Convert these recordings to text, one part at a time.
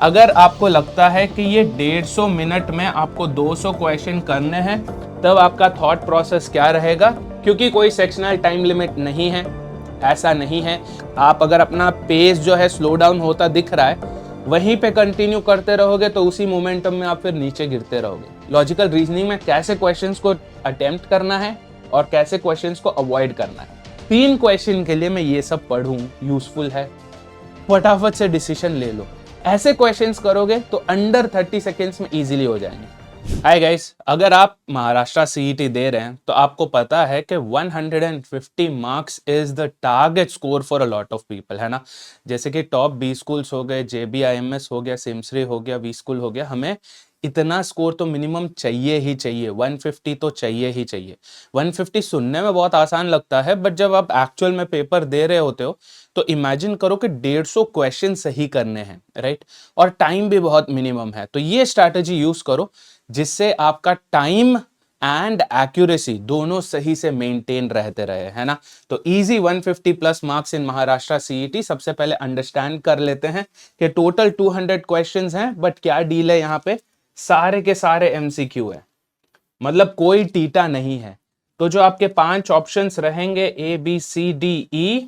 अगर आपको लगता है कि ये 150 मिनट में आपको 200 क्वेश्चन करने हैं, तब आपका थॉट प्रोसेस क्या रहेगा? क्योंकि कोई सेक्शनल टाइम लिमिट नहीं है, ऐसा नहीं है। आप अगर अपना पेस जो है स्लो डाउन होता दिख रहा है, वहीं पे कंटिन्यू करते रहोगे तो उसी मोमेंटम में आप फिर नीचे गिरते रहोगे। लॉजिकल रीजनिंग में कैसे क्वेश्चंस को अटेम्प्ट करना है और कैसे क्वेश्चंस को अवॉइड करना है, 3 क्वेश्चन के लिए मैं ये सब पढ़ूं, यूजफुल है। फटाफट से डिसीजन ले लो। ऐसे क्वेश्चंस करोगे तो अंडर 30 सेकेंड्स में इजीली हो जाएंगे। हाय गाइस, अगर आप महाराष्ट्र सीईटी दे रहे हैं तो आपको पता है कि 150 marks is the target score for a lot of people, है ना। जैसे कि टॉप 20 स्कूल्स हो गए, JBIMS हो गया, सिमश्री हो गया, वी स्कूल हो गया, हमें इतना स्कोर तो मिनिमम चाहिए ही चाहिए। 150 तो चाहिए ही चाहिए। 150 सुनने में बहुत आसान लगता है, बट जब आप एक्चुअल में पेपर दे रहे होते हो तो इमेजिन करो कि 150 क्वेश्चन सही करने हैं, राइट। और टाइम भी बहुत मिनिमम है। तो ये स्ट्रैटेजी यूज करो जिससे आपका टाइम एंड एक्यूरेसी दोनों सही से मेंटेन रहते रहे, है ना। तो easy 150 plus marks in Maharashtra CET. सबसे पहले अंडरस्टैंड कर लेते हैं कि टोटल 200 क्वेश्चंस हैं, बट क्या डील है यहाँ पे, सारे के सारे MCQ है, मतलब कोई टीटा नहीं है। तो जो आपके 5 ऑप्शंस रहेंगे ABCDE,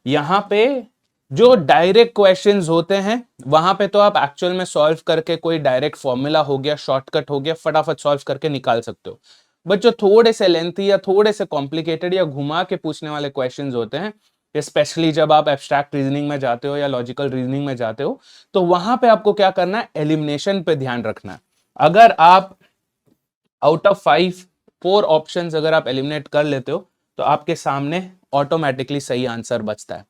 यहाँ पे जो डायरेक्ट क्वेश्चंस होते हैं वहां पे तो आप एक्चुअल में सॉल्व करके, कोई डायरेक्ट फॉर्मूला हो गया, शॉर्टकट हो गया, फटाफट सॉल्व करके निकाल सकते हो। बट जो थोड़े से लेंथी या थोड़े से कॉम्प्लिकेटेड या घुमा के पूछने वाले क्वेश्चंस होते हैं, स्पेशली जब आप एब्स्ट्रैक्ट रीजनिंग में जाते हो या लॉजिकल रीजनिंग में जाते हो, तो वहां पे आपको क्या करना है, एलिमिनेशन पे ध्यान रखना है। अगर आप आउट ऑफ 4 ऑप्शंस अगर आप एलिमिनेट कर लेते हो तो आपके सामने ऑटोमेटिकली सही आंसर बचता है।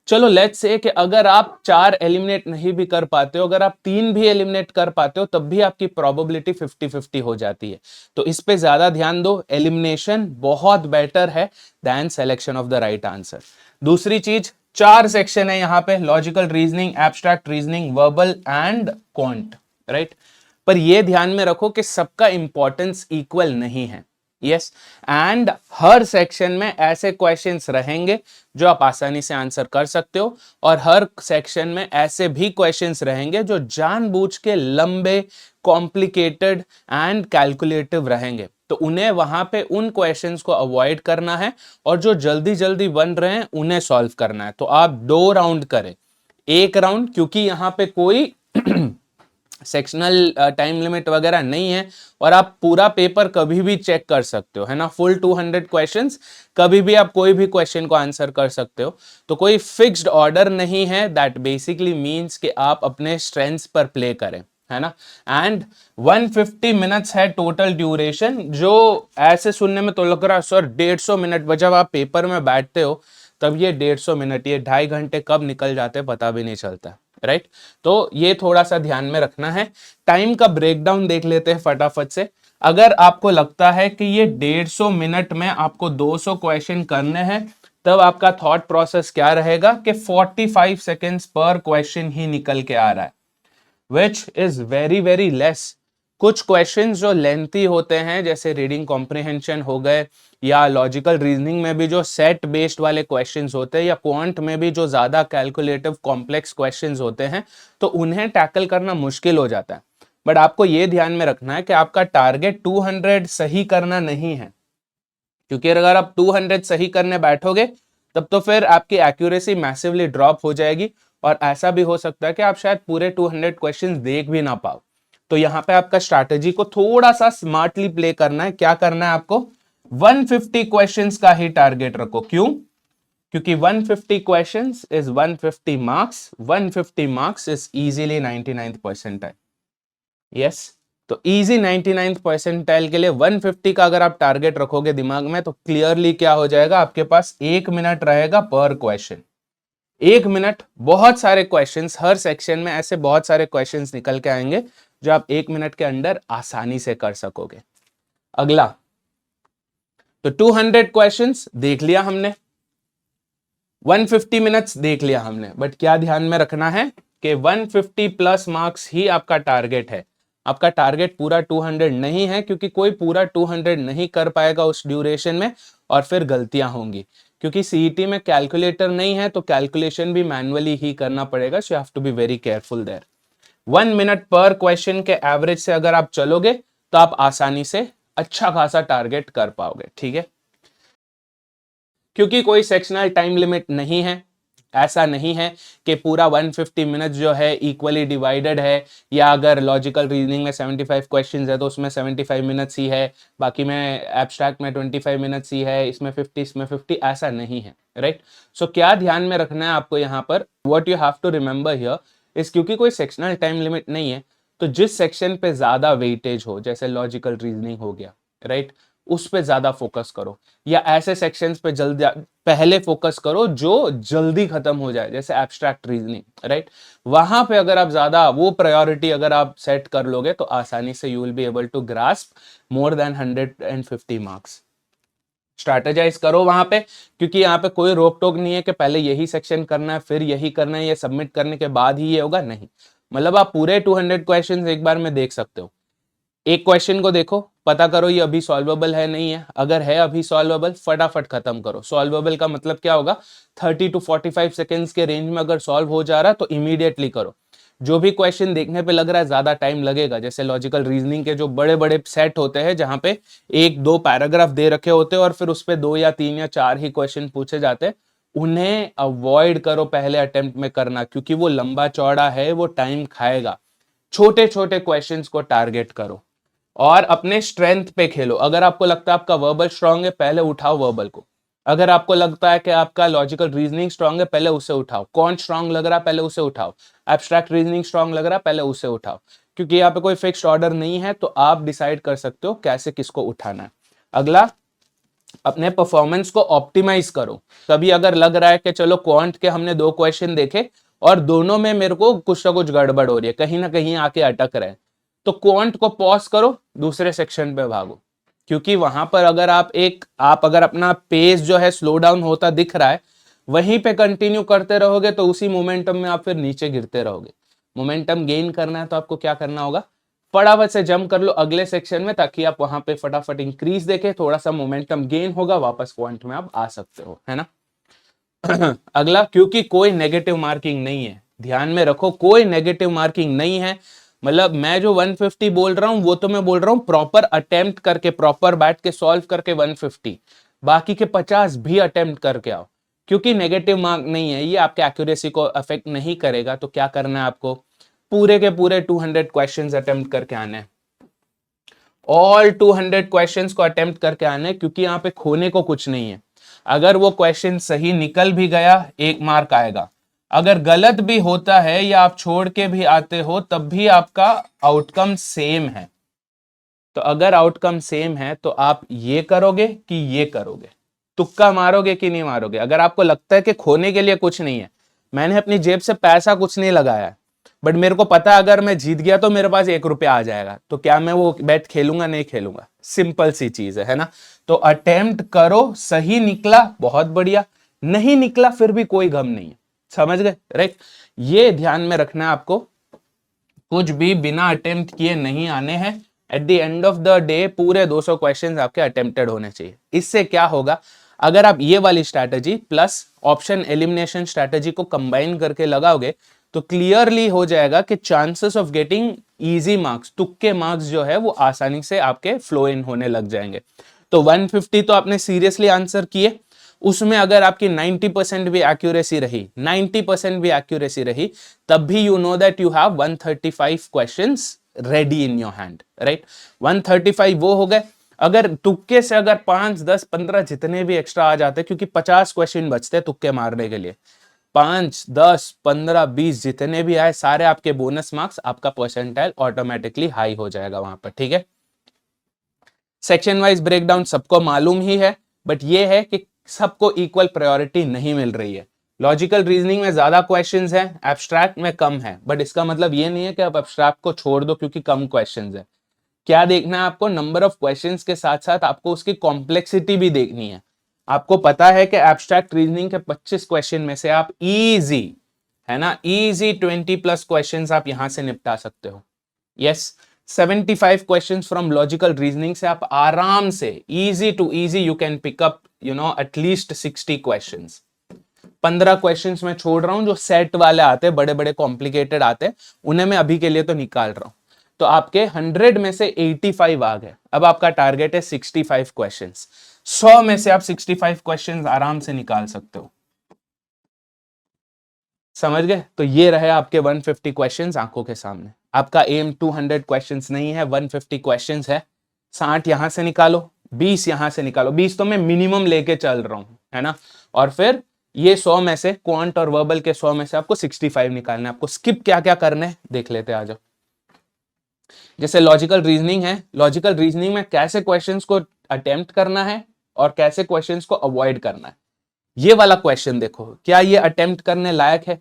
चलो लेट्स से कि अगर आप 4 एलिमिनेट नहीं भी कर पाते हो, अगर आप 3 भी एलिमिनेट कर पाते हो, तब भी आपकी प्रोबेबिलिटी 50-50 हो जाती है। तो इस पे ज्यादा ध्यान दो। एलिमिनेशन बहुत बेटर है than selection of the right answer. दूसरी चीज, 4 सेक्शन है यहाँ पे, logical reasoning, abstract reasoning, verbal and quant, right. पर यह ध्यान में रखो कि सबका इंपॉर्टेंस इक्वल नहीं है। यस, एंड हर सेक्शन में ऐसे क्वेश्चंस रहेंगे जो आप आसानी से आंसर कर सकते हो, और हर सेक्शन में ऐसे भी क्वेश्चंस रहेंगे जो जानबूझ के लंबे, कॉम्प्लिकेटेड एंड कैलकुलेटिव रहेंगे। तो उन्हें वहां पे उन क्वेश्चंस को अवॉइड करना है, और जो जल्दी जल्दी बन रहे हैं उन्हें सॉल्व करना है। तो आप 2 राउंड करें, 1 राउंड, क्योंकि यहां पे कोई सेक्शनल टाइम लिमिट वगैरह नहीं है, और आप पूरा पेपर कभी भी चेक कर सकते हो, है ना। फुल 200 क्वेश्चंस, कभी भी आप कोई भी क्वेश्चन को आंसर कर सकते हो। तो कोई फिक्स्ड ऑर्डर नहीं है। दैट बेसिकली मींस कि आप अपने स्ट्रेंथ्स पर प्ले करें, है ना। एंड 150 मिनट्स है टोटल ड्यूरेशन। जो ऐसे सुनने में तो लग रहा है सर 150 मिनट, जब आप पेपर में बैठते हो तब ये 150 मिनट, ये 2.5 घंटे कब निकल जाते पता भी नहीं चलता, राइट। तो ये थोड़ा सा ध्यान में रखना है। टाइम का ब्रेकडाउन देख लेते हैं फटाफट से। अगर आपको लगता है कि ये 150 मिनट में आपको 200 क्वेश्चन करने हैं, तब आपका थॉट प्रोसेस क्या रहेगा कि 45 सेकेंड्स पर क्वेश्चन ही निकल के आ रहा है, which is very very less. कुछ क्वेश्चंस जो लेंथी होते हैं, जैसे रीडिंग कॉम्प्रिहेंशन हो गए, या लॉजिकल रीजनिंग में भी जो सेट बेस्ड वाले क्वेश्चंस होते हैं, या क्वांट में भी जो ज्यादा कैलकुलेटिव कॉम्प्लेक्स क्वेश्चंस होते हैं, तो उन्हें टैकल करना मुश्किल हो जाता है। बट आपको यह ध्यान में रखना है कि आपका टारगेट 200 सही करना नहीं है, क्योंकि अगर आप 200 सही करने बैठोगे तब तो फिर आपकी एक्यूरेसी मैसिवली ड्रॉप हो जाएगी, और ऐसा भी हो सकता है कि आप शायद पूरे 200 क्वेश्चंस देख भी ना पाओ। तो यहां पे आपका स्ट्रैटेजी को थोड़ा सा स्मार्टली प्ले करना है। क्या करना है आपको, 150 क्वेश्चंस का ही टारगेट रखो। क्यों? क्योंकि 150 questions is 150 marks, 150 marks is easily 99th percentile. Yes, तो इजी 99th परसेंटाइल के लिए 150 का अगर आप टारगेट रखोगे दिमाग में, तो क्लियरली क्या हो जाएगा, आपके पास 1 मिनट रहेगा पर क्वेश्चन। 1 मिनट, बहुत सारे क्वेश्चंस, हर सेक्शन में ऐसे बहुत सारे क्वेश्चंस निकल के आएंगे जो आप 1 मिनट के अंदर आसानी से कर सकोगे। अगला, तो 200 क्वेश्चंस देख लिया हमने, 150 मिनट्स देख लिया हमने, बट क्या ध्यान में रखना है कि 150 प्लस मार्क्स ही आपका टारगेट है। आपका टारगेट पूरा 200 नहीं है, क्योंकि कोई पूरा 200 नहीं कर पाएगा उस ड्यूरेशन में, और फिर गलतियां होंगी। क्योंकि सीईटी में कैलकुलेटर नहीं है, तो कैलकुलेशन भी मैन्युअली ही करना पड़ेगा। So you have to be very careful there. 1 minute पर क्वेश्चन के एवरेज से अगर आप चलोगे तो आप आसानी से अच्छा खासा टारगेट कर पाओगे, ठीक है। क्योंकि कोई सेक्शनल टाइम लिमिट नहीं है, ऐसा नहीं है कि पूरा 150 मिनट जो है इक्वली डिवाइडेड है, या अगर लॉजिकल रीजनिंग में 75 क्वेश्चंस है तो उसमें 75 मिनट्स ही है, बाकी में एब्स्ट्रैक्ट में 25 मिनट्स ही है, इसमें 50, इसमें 50, ऐसा नहीं है, राइट। सो क्या ध्यान में रखना है आपको यहाँ पर, what you have to remember here is, क्योंकि कोई सेक्शनल टाइम लिमिट नहीं है, तो जिस सेक्शन पे ज्यादा वेटेज हो, जैसे लॉजिकल रीजनिंग हो गया, राइट, उस पे ज्यादा फोकस करो, या ऐसे सेक्शंस पे जल्दी पहले फोकस करो जो जल्दी खत्म हो जाए, जैसे एब्स्ट्रैक्ट रीजनिंग, राइट। वहां पे अगर आप ज्यादा वो प्रायोरिटी अगर आप सेट कर लोगे तो आसानी से you will be able to grasp more than 150 marks. Strategize करो वहां पे, क्योंकि यहाँ पे कोई रोक टोक नहीं है कि पहले यही सेक्शन करना है, फिर यही करना है, ये सबमिट करने के बाद ही ये होगा, नहीं। मतलब आप पूरे 200 क्वेश्चंस एक बार में देख सकते हो। एक क्वेश्चन को देखो, पता करो ये अभी सॉल्वेबल है नहीं है, अगर है अभी सॉल्वेबल फटाफट खत्म करो। सॉल्वेबल का मतलब क्या होगा, 30 to 45 सेकेंड्स के रेंज में अगर सॉल्व हो जा रहा है तो इमीडिएटली करो। जो भी क्वेश्चन देखने पे लग रहा है ज्यादा टाइम लगेगा, जैसे लॉजिकल रीजनिंग के जो बड़े बड़े सेट होते हैं जहां पे 1-2 पैराग्राफ दे रखे होते हैं और फिर उस पे 2 या 3 या 4 ही क्वेश्चन पूछे जाते हैं, उन्हें अवॉइड करो पहले अटेम्प्ट में करना, क्योंकि वो लंबा चौड़ा है, वो टाइम खाएगा। छोटे छोटे क्वेश्चंस को टारगेट करो और अपने स्ट्रेंथ पे खेलो। अगर आपको लगता है आपका वर्बल स्ट्रांग है, पहले उठाओ वर्बल को। अगर आपको लगता है कि आपका लॉजिकल रीजनिंग स्ट्रांग है, पहले उसे उठाओ। कौन स्ट्रांग लग रहा है, पहले उसे उठाओ। एब्स्ट्रैक्ट रीजनिंग स्ट्रांग लग रहा है, पहले उसे उठाओ। क्योंकि यहाँ पे कोई फिक्स्ड ऑर्डर नहीं है, तो आप डिसाइड कर सकते हो कैसे किसको उठाना है। अगला, अपने परफॉर्मेंस को ऑप्टिमाइज करो। कभी अगर लग रहा है कि चलो क्वांट के हमने 2 क्वेश्चन देखे और दोनों में मेरे को कुछ ना कुछ गड़बड़ हो रही है, कहीं ना कहीं आके अटक रहे, तो क्वांट को पॉज करो, दूसरे सेक्शन पे भागो। क्योंकि वहां पर अगर आप अगर अपना पेस जो है स्लो डाउन होता दिख रहा है, वहीं पे कंटिन्यू करते रहोगे तो उसी मोमेंटम में आप फिर नीचे गिरते रहोगे। मोमेंटम गेन करना है तो आपको क्या करना होगा, फटाफट से जंप कर लो अगले सेक्शन में, ताकि आप वहां पे फटाफट इंक्रीज देखे, थोड़ा सा मोमेंटम गेन होगा, वापस पॉइंट में आप आ सकते हो, है ना। अगला, क्योंकि कोई नेगेटिव मार्किंग नहीं है, ध्यान में रखो, कोई नेगेटिव मार्किंग नहीं है। मतलब मैं जो 150 बोल रहा हूं वो तो मैं बोल रहा हूं प्रॉपर अटेम्प्ट करके, प्रॉपर बैठ के सॉल्व करके 150, बाकी के 50 भी अटेम्प्ट करके आओ। क्योंकि नेगेटिव मार्क नहीं है, ये आपके एक्यूरेसी को अफेक्ट नहीं करेगा। तो क्या करना है आपको, पूरे के पूरे 200 क्वेश्चंस अटेम्प्ट करके आने हैं। ऑल 200 क्वेश्चंस को अटेम्प्ट करके आने, क्योंकि यहाँ पे खोने को कुछ नहीं है। अगर वो क्वेश्चन सही निकल भी गया, 1 मार्क आएगा। अगर गलत भी होता है या आप छोड़ के भी आते हो, तब भी आपका आउटकम सेम है। तो अगर आउटकम सेम है तो आप ये करोगे कि ये करोगे, तुक्का मारोगे कि नहीं मारोगे। अगर आपको लगता है कि खोने के लिए कुछ नहीं है, मैंने अपनी जेब से पैसा कुछ नहीं लगाया, बट मेरे को पता है अगर मैं जीत गया तो मेरे पास 1 रुपया आ जाएगा, तो क्या मैं वो बैट खेलूंगा, नहीं खेलूंगा। सिंपल सी चीज है ना। तो अटेम्प्ट करो, सही निकला बहुत बढ़िया, नहीं निकला फिर भी कोई गम नहीं है, समझ गए, राइट। ये ध्यान में रखना है आपको, कुछ भी बिना अटेम्प्ट किए नहीं आने हैं। At the end of the day पूरे 200 क्वेश्चंस आपके अटेम्प्टेड होने चाहिए। इससे क्या होगा, अगर आप ये वाली strategy plus option elimination strategy को कंबाइन करके लगाओगे, तो क्लियरली हो जाएगा कि chances of getting easy marks, तुक्के मार्क्स जो है वो आसानी से आपके फ्लो इन होने लग जाएंगे। तो 150 तो आपने सीरियसली आंसर किए, उसमें अगर आपकी 90% भी एक्यूरेसी रही, 90% भी एक्यूरेसी रही, तब भी you know that you have 135 questions ready in your hand, right. 135 वो हो गए। अगर तुक्के से अगर 5, 10, 15 जितने भी एक्स्ट्रा आ जाते, क्योंकि 50 क्वेश्चन बचते हैं तुक्के मारने के लिए, 5, 10, 15, 20 जितने भी आए सारे आपके बोनस मार्क्स, आपका परसेंटाइल ऑटोमेटिकली हाई हो जाएगा वहां पर, ठीक है। सेक्शन वाइज ब्रेकडाउन सबको मालूम ही है, बट ये है कि सबको इक्वल प्रायोरिटी नहीं मिल रही है। लॉजिकल रीजनिंग में ज्यादा क्वेश्चंस हैं, एब्स्ट्रैक्ट में कम है, बट इसका मतलब ये नहीं है कि आप एब्स्ट्रैक्ट को छोड़ दो क्योंकि कम क्वेश्चंस है। क्या देखना है आपको, नंबर ऑफ क्वेश्चंस के साथ साथ आपको उसकी कॉम्प्लेक्सिटी भी देखनी है। आपको पता है कि एब्स्ट्रैक्ट रीजनिंग के 25 क्वेश्चन में से आप इजी, है ना, इजी 20+ क्वेश्चंस आप यहां से निपटा सकते हो। Yes, 75 questions from logical reasoning से आप आराम से easy to easy you can pick up at least 60 questions. 15 questions मैं छोड़ रहा हूं जो सेट वाले आते हैं, बड़े बड़े कॉम्प्लिकेटेड आते हैं, उन्हें मैं अभी के लिए तो निकाल रहा हूं। तो आपके 100 में से 85 आ गए। अब आपका टारगेट है 65 क्वेश्चंस। 100 में से आप 65 क्वेश्चंस आराम से निकाल सकते हो। समझ गए? तो ये रहे आपके 150 क्वेश्चंस आंखों के सामने। आपका एम 200 क्वेश्चंस नहीं है, 150 क्वेश्चंस है। 60 यहां से निकालो, 20 यहां से निकालो, 20 तो मैं मिनिमम लेके चल रहा हूं, है ना। और फिर ये 100 में से, क्वांट और वर्बल के 100 में से आपको 65 निकालना है। आपको स्किप क्या क्या करने हैं देख लेते हैं, आ जाओ। जैसे लॉजिकल रीजनिंग है, लॉजिकल रीजनिंग में कैसे क्वेश्चंस को अटेम्प्ट करना है और कैसे क्वेश्चंस को अवॉइड करना है। ये वाला क्वेश्चन देखो, क्या ये अटेम्प्ट करने लायक है?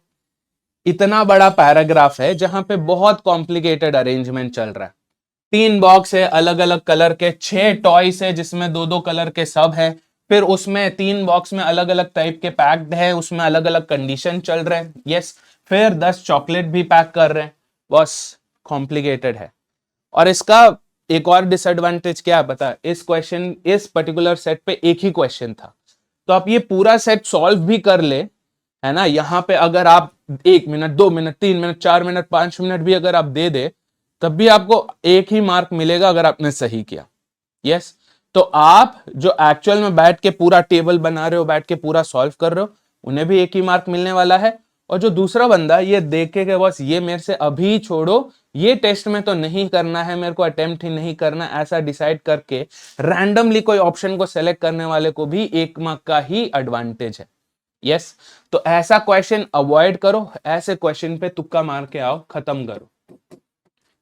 इतना बड़ा पैराग्राफ है जहां पे बहुत कॉम्प्लिकेटेड अरेंजमेंट चल रहा है। 3 बॉक्स है अलग अलग कलर के, 6 टॉयस है जिसमें 2-2 कलर के सब है, फिर उसमें 3 बॉक्स में अलग अलग टाइप के पैक्ड है, उसमें अलग अलग कंडीशन चल रहे हैं, यस। फिर 10 चॉकलेट भी पैक कर रहे हैं, बस कॉम्प्लिकेटेड है। और इसका एक और डिसएडवांटेज क्या है पता है? इस पर्टिकुलर सेट पे एक ही क्वेश्चन था, तो आप ये पूरा सेट सॉल्व भी कर ले, है ना। यहां पे अगर आप 1 minute, 2 minute, 3 minute, 4 minute, 5 minute भी अगर आप दे दे, तब भी आपको एक ही मार्क मिलेगा अगर आपने सही किया, यस। तो आप जो एक्चुअल में बैठ के पूरा टेबल बना रहे हो, बैठ के पूरा सॉल्व कर रहे हो, उन्हें भी एक ही मार्क मिलने वाला है। और जो दूसरा बंदा ये देखे कि बस ये मेरे से अभी छोड़ो, ये टेस्ट में तो नहीं करना है, मेरे को अटेम्प्ट ही नहीं करना, ऐसा डिसाइड करके रैंडमली कोई ऑप्शन को सेलेक्ट करने वाले को भी 1 मार्क का ही एडवांटेज है, यस। तो ऐसा क्वेश्चन अवॉइड करो, ऐसे क्वेश्चन पे तुक्का मार के आओ, खत्म करो,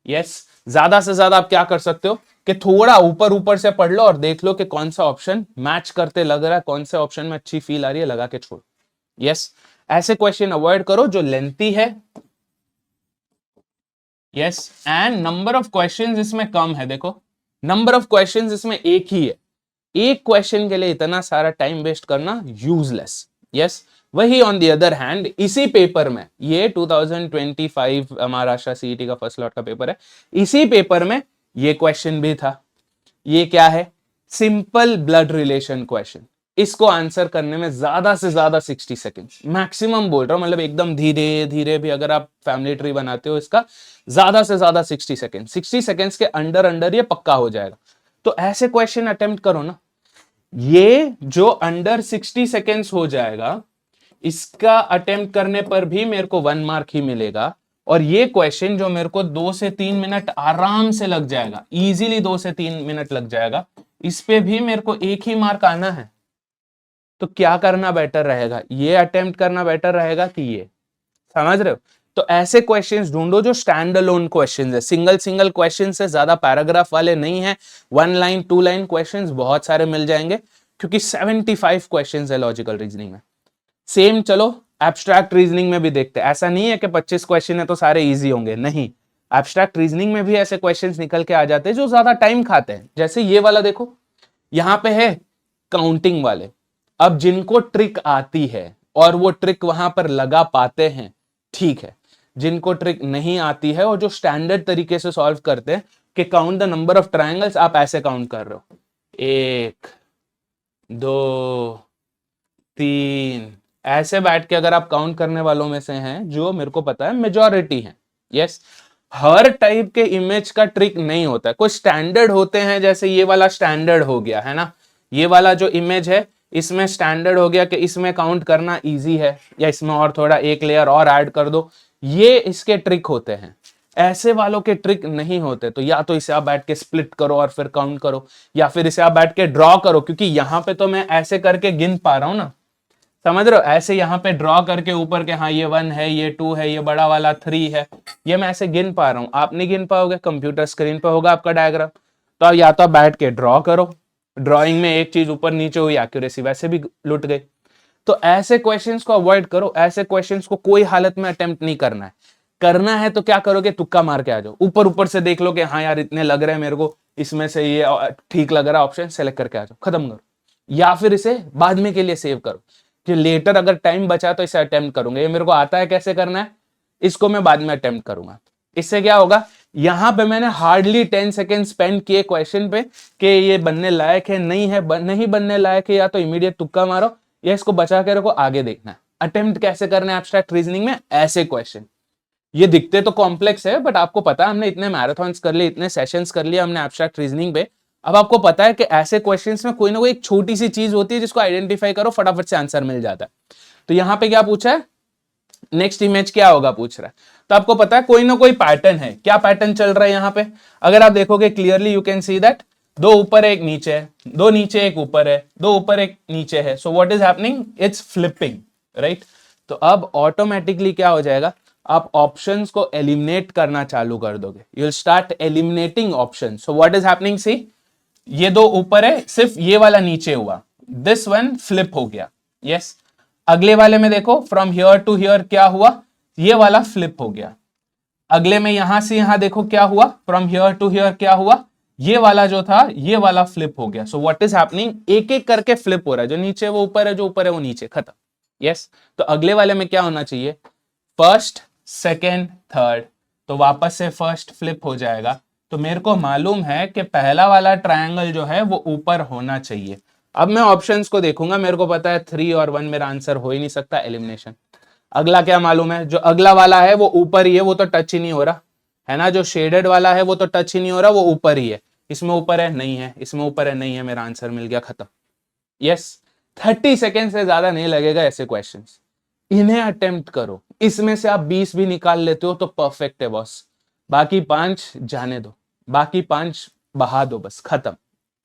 यस। ज्यादा से ज्यादा आप क्या कर सकते हो कि थोड़ा ऊपर ऊपर से पढ़ लो और देख लो कि कौन सा ऑप्शन मैच करते लग रहा है, कौन से ऑप्शन में अच्छी फील आ रही है, लगा के छोड़, यस। ऐसे क्वेश्चन अवॉइड करो जो लेंथी है, yes. And number of questions इसमें कम है। देखो नंबर ऑफ क्वेश्चंस इसमें एक ही है, एक क्वेश्चन के लिए इतना सारा टाइम वेस्ट करना यूजलेस, यस। वही ऑन द अदर हैंड इसी पेपर में, ये 2025 महाराष्ट्र सीईटी का फर्स्ट लॉट का पेपर है, इसी पेपर में ये क्वेश्चन भी था। ये क्या है? Simple blood relation question. इसको आंसर करने में ज्यादा से ज्यादा 60 सेकेंड्स मैक्सिमम बोल रहा हूं, मतलब एकदम धीरे धीरे भी अगर आप फैमिली ट्री बनाते हो इसका, ज्यादा से ज्यादा 60 सेकेंड, 60 सेकेंड्स के अंडर अंडर ये पक्का हो जाएगा। तो ऐसे क्वेश्चन अटेम्प्ट करो ना। ये जो अंडर 60 सेकेंड्स हो जाएगा, इसका अटेम्प्ट करने पर भी मेरे को 1 मार्क ही मिलेगा। और ये क्वेश्चन जो मेरे को 2 से 3 मिनट आराम से लग जाएगा, इजीली 2 से 3 मिनट लग जाएगा, इस पे भी मेरे को 1 ही मार्क आना है। तो क्या करना बेटर रहेगा? ये अटेम्प्ट करना बेटर रहेगा कि ये? समझ रहे हो? तो ऐसे क्वेश्चंस ढूंढो जो स्टैंड अलोन क्वेश्चंस है, सिंगल सिंगल क्वेश्चन से, ज्यादा पैराग्राफ वाले नहीं है। 1 लाइन 2 लाइन क्वेश्चंस बहुत सारे मिल जाएंगे, क्योंकि 75 क्वेश्चंस है लॉजिकल रीजनिंग में। सेम चलो एब्स्ट्रैक्ट रीजनिंग में भी देखते हैं। ऐसा नहीं है कि 25 क्वेश्चन है तो सारे इजी होंगे, नहीं। एब्स्ट्रैक्ट रीजनिंग में भी ऐसे क्वेश्चंस निकल के आ जाते हैं जो ज्यादा टाइम खाते हैं। जैसे ये वाला देखो, यहां पे है काउंटिंग वाले। अब जिनको ट्रिक आती है और वो ट्रिक वहां पर लगा पाते हैं, ठीक है। जिनको ट्रिक नहीं आती है और जो स्टैंडर्ड तरीके से सॉल्व करते हैं कि count the number of triangles, आप ऐसे काउंट कर रहे हो 1 2 3, ऐसे बैठ के अगर आप काउंट करने वालों में से हैं, जो मेरे को पता है मेजॉरिटी है, यस। हर टाइप के इमेज का ट्रिक नहीं होता है, कुछ स्टैंडर्ड होते हैं। जैसे ये वाला स्टैंडर्ड हो गया है ना, ये वाला जो इमेज है इसमें स्टैंडर्ड हो गया कि इसमें काउंट करना इजी है, या इसमें और थोड़ा एक लेयर और ऐड कर दो, ये इसके ट्रिक होते हैं। ऐसे वालों के ट्रिक नहीं होते। तो या तो इसे आप बैठ के स्प्लिट करो और फिर काउंट करो, या फिर इसे आप बैठ के ड्रॉ करो, क्योंकि यहां पे तो मैं ऐसे करके गिन पा रहा हूं ना, समझ रहे हो? ऐसे यहाँ पे ड्रॉ करके ऊपर के, हाँ ये 1 है, ये 2 है, ये बड़ा वाला 3 है, ये मैं ऐसे गिन पा रहा हूं। आप नहीं गिन पाओगे, कंप्यूटर स्क्रीन पे होगा आपका डायग्राम। तो या तो बैठ के ड्रॉ करो, ड्रॉइंग में एक चीज ऊपर नीचे हुई, एक्यूरेसी वैसे भी लुट गई। तो ऐसे क्वेश्चंस को अवॉइड करो, ऐसे क्वेश्चंस को कोई हालत में अटेम्प्ट नहीं करना है। करना है तो क्या करोगे? तुक्का मार के आ जाओ, ऊपर ऊपर से देख लो कि हाँ यार इतने लग रहे हैं मेरे को, इसमें से ये ठीक लग रहा है, ऑप्शन सेलेक्ट करके आ जाओ, खत्म करो। या फिर इसे बाद में के लिए सेव करो कि लेटर अगर टाइम बचा तो इसे अटेम्प्ट करूंगा, ये मेरे को आता है कैसे करना है, इसको मैं बाद में अटेम्प्ट करूंगा। इससे क्या होगा, यहां पे मैंने हार्डली 10 सेकेंड स्पेंड किए क्वेश्चन पे कि ये बनने लायक है नहीं है, नहीं बनने लायक है, या तो इमीडिएट तुक्का मारो या इसको बचा के रखो, आगे देखना है। अटेम्प्ट कैसे करना है एब्स्ट्रैक्ट रीजनिंग में, ऐसे क्वेश्चन। ये दिखते तो कॉम्प्लेक्स है, बट आपको पता है हमने इतने मैराथन्स कर लिए, इतने सेशंस कर लिए हमने एब्स्ट्रैक्ट रीजनिंग पे, अब आपको पता है कि ऐसे क्वेश्चंस में कोई ना कोई एक छोटी सी चीज होती है जिसको आइडेंटिफाई करो, फटाफट से आंसर मिल जाता है। तो यहाँ पे क्या पूछा है, नेक्स्ट इमेज क्या होगा पूछ रहा है, तो आपको पता है कोई ना कोई पैटर्न है। क्या पैटर्न चल रहा है यहाँ पे, अगर आप देखोगे clearly you can see that दो ऊपर एक नीचे है, दो नीचे एक ऊपर है, दो ऊपर एक नीचे है। सो what is happening, it's flipping, right. तो अब ऑटोमेटिकली क्या हो जाएगा, आप ऑप्शंस को एलिमिनेट करना चालू कर दोगे, you will start eliminating options. So what is happening, see ये दो ऊपर है, सिर्फ ये वाला नीचे हुआ, दिस वन फ्लिप हो गया, यस। अगले वाले में देखो फ्रॉम हियर टू हियर क्या हुआ, ये वाला फ्लिप हो गया। अगले में यहां से यहां देखो क्या हुआ, फ्रॉम हियर टू हियर क्या हुआ, ये वाला जो था ये वाला फ्लिप हो गया। सो व्हाट इज हैपनिंग, एक एक करके फ्लिप हो रहा है, जो नीचे वो ऊपर है, जो ऊपर है वो नीचे, खत्म, यस। तो अगले वाले में क्या होना चाहिए, फर्स्ट सेकेंड थर्ड, तो वापस से फर्स्ट फ्लिप हो जाएगा। तो मेरे को मालूम है कि पहला वाला ट्रायंगल जो है वो ऊपर होना चाहिए। अब मैं ऑप्शंस को देखूंगा, मेरे को पता है 3 और 1 मेरा आंसर हो ही नहीं सकता, एलिमिनेशन। अगला क्या मालूम है, जो अगला वाला है वो ऊपर ही है, वो तो टच ही नहीं हो रहा है ना, जो शेडेड वाला है वो तो टच ही नहीं हो रहा, वो ऊपर ही है। इसमें ऊपर है नहीं है, इसमें ऊपर है नहीं है, मेरा आंसर मिल गया, खत्म, यस। 30 सेकेंड से ज्यादा नहीं लगेगा ऐसे क्वेश्चंस, इन्हें अटेम्प्ट करो। इसमें से आप 20 भी निकाल लेते हो तो परफेक्ट है बॉस, बाकी 5 जाने दो, बाकी 5 बहा दो, बस खत्म।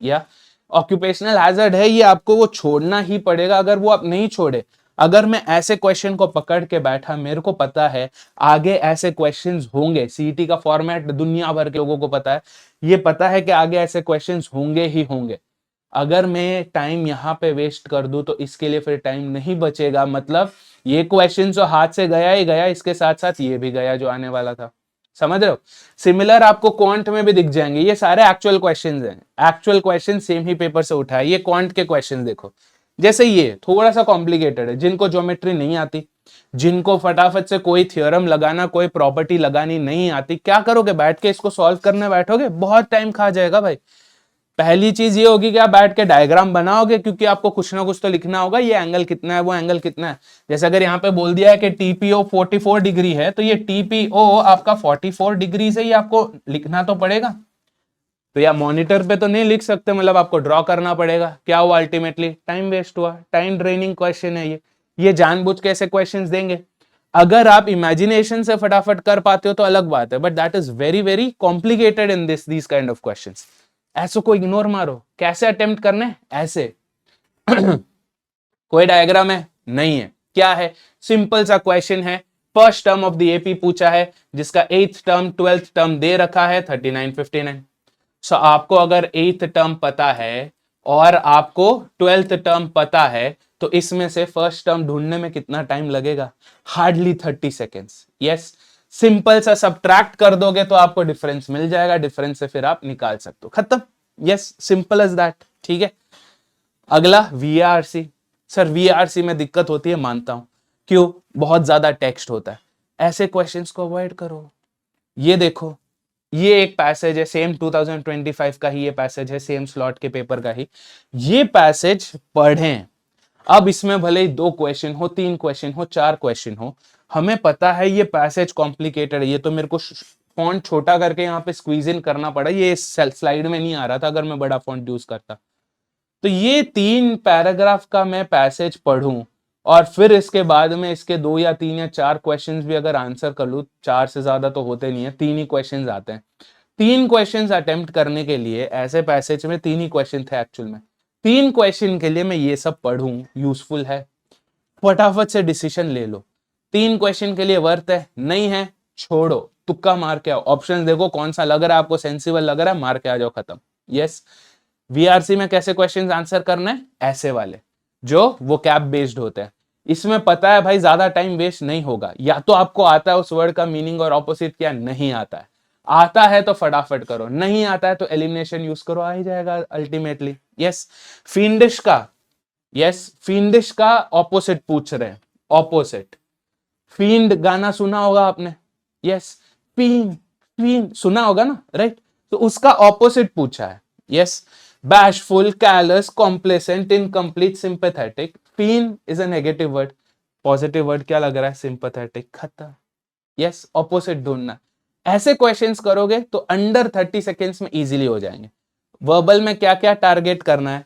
या ऑक्यूपेशनल हैजर्ड है ये, आपको वो छोड़ना ही पड़ेगा। अगर वो आप नहीं छोड़े, अगर मैं ऐसे क्वेश्चन को पकड़ के बैठा, मेरे को पता है आगे ऐसे क्वेश्चंस होंगे, सीईटी का फॉर्मेट दुनिया भर के लोगों को पता है, ये पता है कि आगे ऐसे क्वेश्चंस होंगे ही होंगे। अगर मैं टाइम यहाँ पे वेस्ट कर दूं तो इसके लिए फिर टाइम नहीं बचेगा, मतलब ये क्वेश्चन जो हाथ से गया ही गया, इसके साथ साथ ये भी गया जो आने वाला था, समझ रहे हो। सिमिलर आपको क्वांट में भी दिख जाएंगे, ये सारे एक्चुअल क्वेश्चंस हैं, एक्चुअल क्वेश्चन सेम ही पेपर से उठाए। ये क्वांट के क्वेश्चन देखो, जैसे ये थोड़ा सा कॉम्प्लिकेटेड है, जिनको ज्योमेट्री नहीं आती, जिनको फटाफट से कोई थ्योरम लगाना, कोई प्रॉपर्टी लगानी नहीं आती, क्या करोगे, बैठ के इसको सॉल्व करने बैठोगे, बहुत टाइम खा जाएगा भाई। पहली चीज ये होगी कि आप बैठ के डायग्राम बनाओगे, क्योंकि आपको कुछ ना कुछ तो लिखना होगा, ये एंगल कितना है, वो एंगल कितना है। जैसे अगर यहाँ पे बोल दिया है कि टीपीओ 44 डिग्री है, तो ये टीपीओ आपका 44 डिग्री से ही आपको लिखना तो पड़ेगा। तो या मॉनिटर पे तो नहीं लिख सकते, मतलब आपको ड्रॉ करना पड़ेगा। क्या हुआ अल्टीमेटली, टाइम वेस्ट हुआ, टाइम ड्रेनिंग क्वेश्चन है ये जानबूझ के ऐसे क्वेश्चंस देंगे। अगर आप इमेजिनेशन से फटाफट कर पाते हो तो अलग बात है, but that is very very complicated in this kind of questions. ऐसो को इग्नोर मारो। कैसे अटेम्प्ट करने, ऐसे कोई डायग्राम है नहीं है, क्या है, सिंपल सा क्वेश्चन है, first term of the AP पूछा है, जिसका 8th टर्म 12th टर्म दे रखा है 39 59। सो आपको अगर 8th टर्म पता है और आपको 12th टर्म पता है, तो इसमें से फर्स्ट टर्म ढूंढने में कितना टाइम लगेगा, हार्डली 30 सेकेंड्स, यस। सिंपल सा सब्ट्रैक्ट कर दोगे तो आपको डिफरेंस मिल जाएगा, डिफरेंस से फिर आप निकाल सकते हो, खत्म, यस, सिंपल एज दैट, ठीक है। अगला वीआरसी। सर वीआरसी में दिक्कत होती है, मानता हूं, क्यों, बहुत ज्यादा टेक्स्ट होता है, ऐसे क्वेश्चंस को अवॉइड करो। ये देखो, ये एक पैसेज है, सेम 2025 का ही ये पैसेज है, सेम स्लॉट के पेपर का ही, ये पैसेज पढ़ें। अब इसमें भले ही 2 क्वेश्चन हो, 3 क्वेश्चन हो, 4 क्वेश्चन हो, हमें पता है ये पैसेज कॉम्प्लिकेटेड है, ये तो मेरे को फॉन्ट छोटा करके यहाँ पे स्क्वीज इन करना पड़ा, ये स्लाइड में नहीं आ रहा था अगर मैं बड़ा फॉन्ट यूज करता। तो ये 3 पैराग्राफ का मैं पैसेज पढ़ूं और फिर इसके बाद में इसके 2 या 3 या 4 क्वेश्चंस भी अगर आंसर कर लूं, 4 से ज्यादा तो होते नहीं है, 3 ही क्वेश्चंस आते हैं। 3 क्वेश्चंस अटेम्प्ट करने के लिए ऐसे पैसेज में 3 ही क्वेश्चन थे एक्चुअल में, 3 क्वेश्चन के लिए मैं ये सब पढ़ूं, यूजफुल है, फटाफट से डिसीजन ले लो। 3 क्वेश्चन के लिए वर्थ है, नहीं है छोड़ो, तुक्का मार के आओ, ऑप्शन देखो कौन सा लग रहा है आपको, सेंसिबल लग रहा है, मार के आ जाओ, खत्म, यस। वीआरसी में कैसे क्वेश्चंस आंसर करना है, ऐसे वाले जो वो कैप बेस्ड होते हैं। इसमें पता है भाई ज्यादा टाइम वेस्ट नहीं होगा, या तो आपको आता है उस वर्ड का मीनिंग और ऑपोजिट क्या, नहीं आता है, आता है तो फटाफट करो, नहीं आता है तो एलिमिनेशन यूज करो, आ ही जाएगा अल्टीमेटली, यस। फिंडिश का, यस, फिंडिश का ऑपोजिट पूछ रहे हैं, ऑपोजिट। फींड गाना सुना होगा आपने, यस, फींड, फींड सुना होगा ना, राइट, तो उसका ऑपोजिट पूछा है, yes. bashful, callous, complacent, incomplete, sympathetic. Fiend is a negative word. Positive word क्या लग रहा है? सिंपैथेटिक, खत्म। यस, ऑपोजिट ढूंढना। ऐसे क्वेश्चंस करोगे तो अंडर 30 सेकेंड्स में इजीली हो जाएंगे। वर्बल में क्या क्या टारगेट करना है?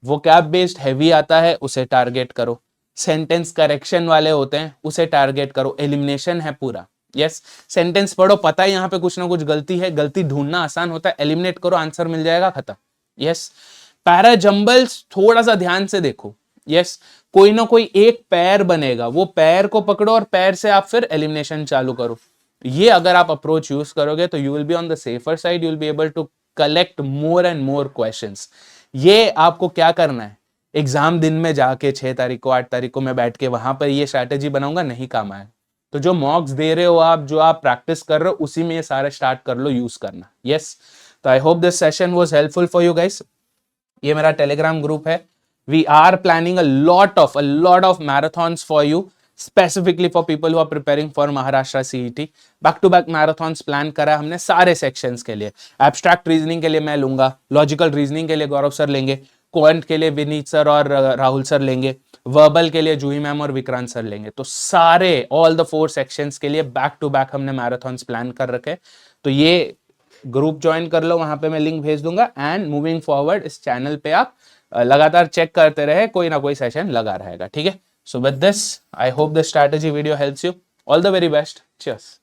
वो कैप बेस्ड हैवी आता है, उसे टारगेट करो। सेंटेंस करेक्शन वाले होते हैं, उसे टारगेट करो। एलिमिनेशन है पूरा। यस, सेंटेंस पढ़ो, पता है यहाँ पे कुछ ना कुछ गलती है, गलती ढूंढना आसान होता है, एलिमिनेट करो, आंसर मिल जाएगा, खत्म। यस, पैराजंबल्स थोड़ा सा ध्यान से देखो। यस, कोई ना कोई एक पैर बनेगा, वो पैर को पकड़ो और पैर से आप फिर एलिमिनेशन चालू करो। ये अगर आप अप्रोच यूज करोगे तो you will be on the safer side, you will be able to collect more and more questions. ये आपको क्या करना है? एग्जाम दिन में जाके 6 तारीख को 8 तारीख को मैं बैठ के वहां पर ये स्ट्रैटेजी बनाऊंगा, नहीं काम आए। तो जो मॉक्स दे रहे हो आप, जो आप प्रैक्टिस कर रहे हो, उसी में ये सारे स्टार्ट कर लो यूज करना। यस, तो I hope this session was helpful for you guys. ये मेरा टेलीग्राम ग्रुप है। We are planning a lot of marathons for you, specifically for people who are preparing for Maharashtra CET. Back to back marathons plan करा हमने सारे sections के लिए। Abstract reasoning के लिए मैं लूंगा, लॉजिकल रीजनिंग के लिए गौरव सर लेंगे, क्वांट के लिए विनीत सर और राहुल सर लेंगे, वर्बल के लिए जूही मैम और विक्रांत सर लेंगे। तो सारे ऑल द 4 सेक्शंस के लिए बैक टू बैक हमने मैराथॉन्स प्लान कर रखे। तो ये ग्रुप ज्वाइन कर लो, वहां पे मैं लिंक भेज दूंगा। एंड मूविंग फॉरवर्ड इस चैनल पे आप लगातार चेक करते रहे, कोई ना कोई सेशन लगा रहेगा, ठीक है। So with this I hope the strategy video helps you. All the very best, cheers.